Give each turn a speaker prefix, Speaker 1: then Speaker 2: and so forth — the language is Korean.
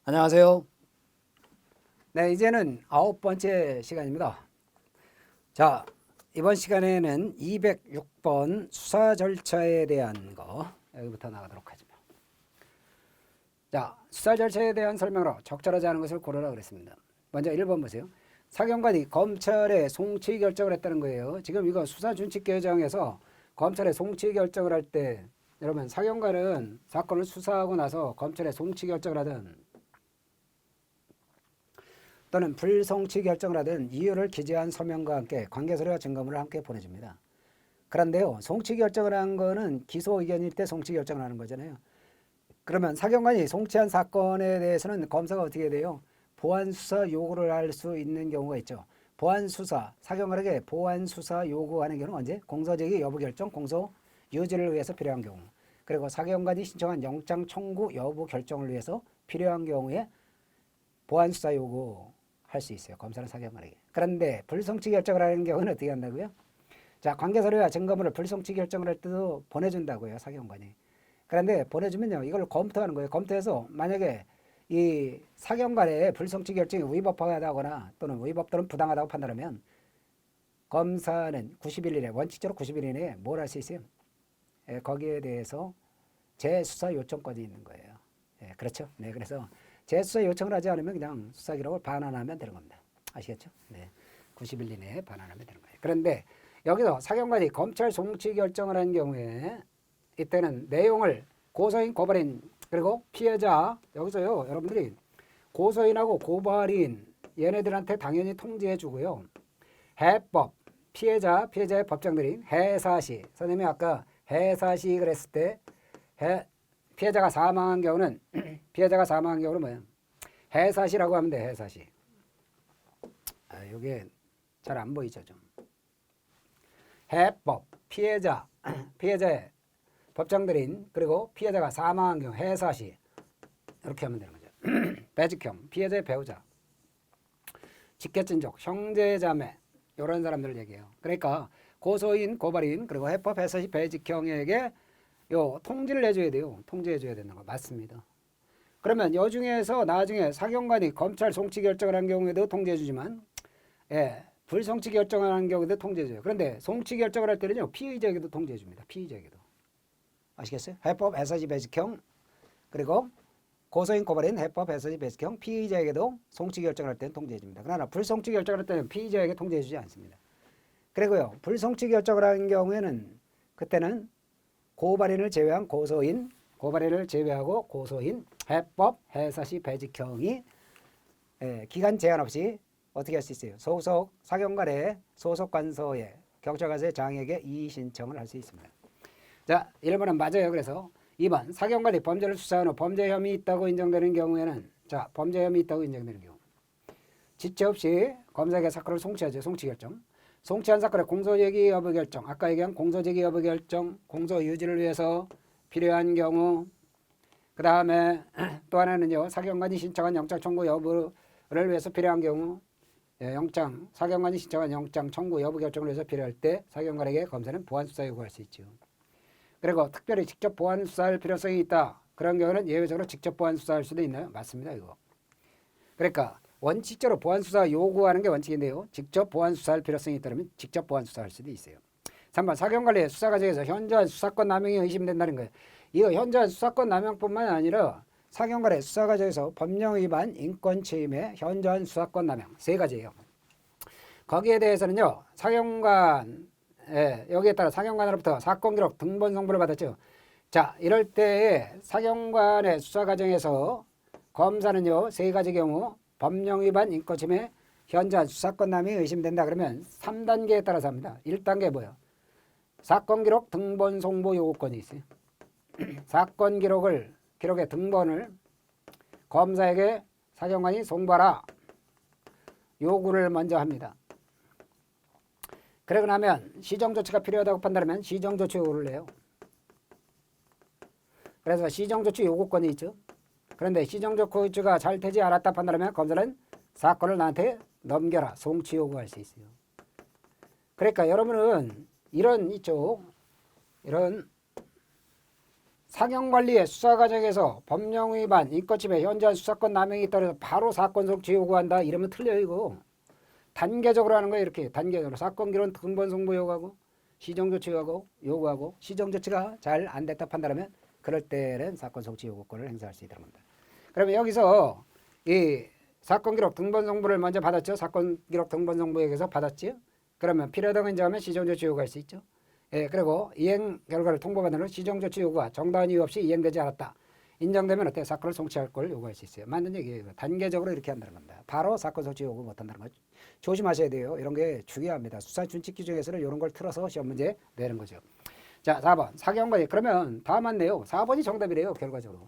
Speaker 1: 안녕하세요. 네, 이제는 9번째 시간입니다. 자, 이번 시간에는 206번 수사 절차에 대한 거 여기부터 나가도록 하죠. 자, 수사 절차에 대한 설명으로 적절하지 않은 것을 고르라 그랬습니다. 먼저 1번 보세요. 사경관이 검찰에 송치 결정을 했다는 거예요. 지금 이거 수사준칙규정에서 검찰에 송치 결정을 할 때 여러분 사경관은 사건을 수사하고 나서 검찰에 송치 결정을 하든 또는 불송치 결정을 하든 이유를 기재한 서명과 함께 관계서류와 증거물을 함께 보내줍니다. 그런데요, 송치 결정을 한 거는 기소 의견일 때 송치 결정을 하는 거잖아요. 그러면 사경관이 송치한 사건에 대해서는 검사가 어떻게 해야 돼요? 보완 수사 요구를 할 수 있는 경우가 있죠. 보완 수사, 사경관에게 보완 수사 요구하는 경우는 언제? 공소제기 여부 결정, 공소 유지를 위해서 필요한 경우. 그리고 사경관이 신청한 영장 청구 여부 결정을 위해서 필요한 경우에 보완 수사 요구 할 수 있어요. 검사는 사경관에게. 그런데 불송치 결정을 하는 경우는 어떻게 한다고요? 자, 관계서류와 증거물을 불송치 결정을 할 때도 보내준다고요. 사경관이. 그런데 보내주면요. 이걸 검토하는 거예요. 검토해서 만약에 이 사경관의 불송치 결정이 위법하다거나 또는 위법 또는 부당하다고 판단하면 검사는 90일 이내 원칙적으로 90일 이내에 뭘 할 수 있어요? 거기에 대해서 재수사 요청권이 있는 거예요. 그렇죠? 네, 그래서 재수사 요청을 하지 않으면 그냥 수사 기록을 반환하면 되는 겁니다. 아시겠죠? 네. 90일 이내에 반환하면 되는 거예요. 그런데 여기서 사경관이 검찰 송치 결정을 한 경우에 이때는 내용을 고소인, 고발인 그리고 피해자 여기서요. 여러분들이 고소인하고 고발인 얘네들한테 당연히 통지해 주고요. 해법, 피해자의 법정들인 해사시 선생님이 아까 해사시 그랬을 때 피해자가 사망한 경우는 뭐예요? 해사시라고 하면 돼. 해사시. 이게 잘 안 보이죠, 좀. 해법, 피해자의 법정들인 그리고 피해자가 사망한 경우 해사시 이렇게 하면 되는 거죠. 배직형, 피해자의 배우자, 직계친족, 형제자매 이런 사람들을 얘기해요. 그러니까 고소인, 고발인 그리고 해법, 해사시, 배직형에게 요 통지를 해줘야 돼요. 통지해줘야 되는 거 맞습니다. 그러면 여 중에서 나중에 사경관이 검찰 송치 결정을 한 경우에도 통지해주지만 불송치 결정을 한 경우에도 통지해줘요. 그런데 송치 결정을 할 때는요 피의자에게도 통지해줍니다. 피의자에게도. 아시겠어요? 해법, 해사시, 배직형 그리고 고소인, 고발인, 해법, 해사시, 배직형 피의자에게도 송치 결정을 할 때는 통지해줍니다. 그러나 불송치 결정을 할 때는 피의자에게 통지해주지 않습니다. 그리고요 불송치 결정을 한 경우에는 그때는 고발인을 제외한 고소인, 고발인을 제외하고 고소인, 해법, 해사시, 배직형이 기간 제한 없이 어떻게 할 수 있어요? 소속 사경관의 소속 관서에 경찰관서의 장에게 이의 신청을 할 수 있습니다. 자, 1번은 맞아요. 그래서 2번 사경관이 범죄를 수사한 후 범죄 혐의 있다고 인정되는 경우에는 자, 범죄 혐의 있다고 인정되는 경우 지체 없이 검사에게 사건을 송치하죠. 송치 결정. 송치한 사건의 공소제기 여부 결정. 아까 얘기한 공소제기 여부 결정, 공소 유지를 위해서 필요한 경우. 그 다음에 또 하나는요. 사경관이 신청한 영장 청구 여부를 위해서 필요한 경우. 사경관이 신청한 영장 청구 여부 결정을 위해서 필요할 때 사경관에게 검사는 보완 수사 요구할 수 있죠. 그리고 특별히 직접 보완 수사할 필요성이 있다. 그런 경우는 예외적으로 직접 보완 수사할 수도 있나요? 맞습니다. 이거. 그러니까 원칙적으로 보완 수사 요구하는 게 원칙인데요. 직접 보완 수사할 필요성이 있다면 직접 보완 수사할 수도 있어요. 3번 사경관리의 수사 과정에서 현저한 수사권 남용이 의심된다는 거예요. 이거 현저한 수사권 남용뿐만 아니라 사경관의 수사 과정에서 법령 위반, 인권 침해, 현저한 수사권 남용 세 가지예요. 거기에 대해서는요. 여기에 따라 사경관으로부터 사건 기록 등본 송부를 받았죠. 자, 이럴 때에 사경관의 수사 과정에서 검사는요. 세 가지 경우 법령 위반, 인권 침해, 현저한 수사권 남용이 의심된다. 그러면 3단계에 따라서 합니다. 1단계 뭐예요? 사건 기록 등본 송부 요구권이 있어요. 사건 기록의 등본을 검사에게 사경관이 송부하라. 요구를 먼저 합니다. 그러고 나면 시정조치가 필요하다고 판단하면 시정조치 요구를 해요. 그래서 시정조치 요구권이 있죠. 그런데 시정조치가 잘 되지 않았다 판단하면 검사는 사건을 나한테 넘겨라. 송치 요구할 수 있어요. 그러니까 여러분은 이런 사경관리의 수사 과정에서 법령 위반, 인권침해, 현저한 수사권 남용이 따라서 바로 사건 송치 요구한다. 이러면 틀려요 이거. 단계적으로 하는 거예요. 이렇게 단계적으로 사건 기록 등본 송부 요구하고 시정조치 요구하고 시정조치가 잘 안 됐다 판단하면 그럴 때는 사건 송치 요구권을 행사할 수 있다는 겁니다. 그러면 여기서 이 사건 기록 등본 송부를 먼저 받았죠. 사건 기록 등본 송부에게서 받았지요. 그러면 필요하다고 인정하면 시정조치 요구할 수 있죠. 예, 그리고 이행 결과를 통보받은 후 시정조치 요구가 정당한 이유 없이 이행되지 않았다. 인정되면 어때? 사건을 송치할 걸 요구할 수 있어요. 맞는 얘기예요. 단계적으로 이렇게 한다는 겁니다. 바로 사건 송치 요구 못한다는 거 조심하셔야 돼요. 이런 게 중요합니다. 수사 준칙 규정에서는 이런 걸 틀어서 시험 문제 내는 거죠. 자, 4번 사경관리. 그러면 다 맞네요. 4번이 정답이래요. 결과적으로.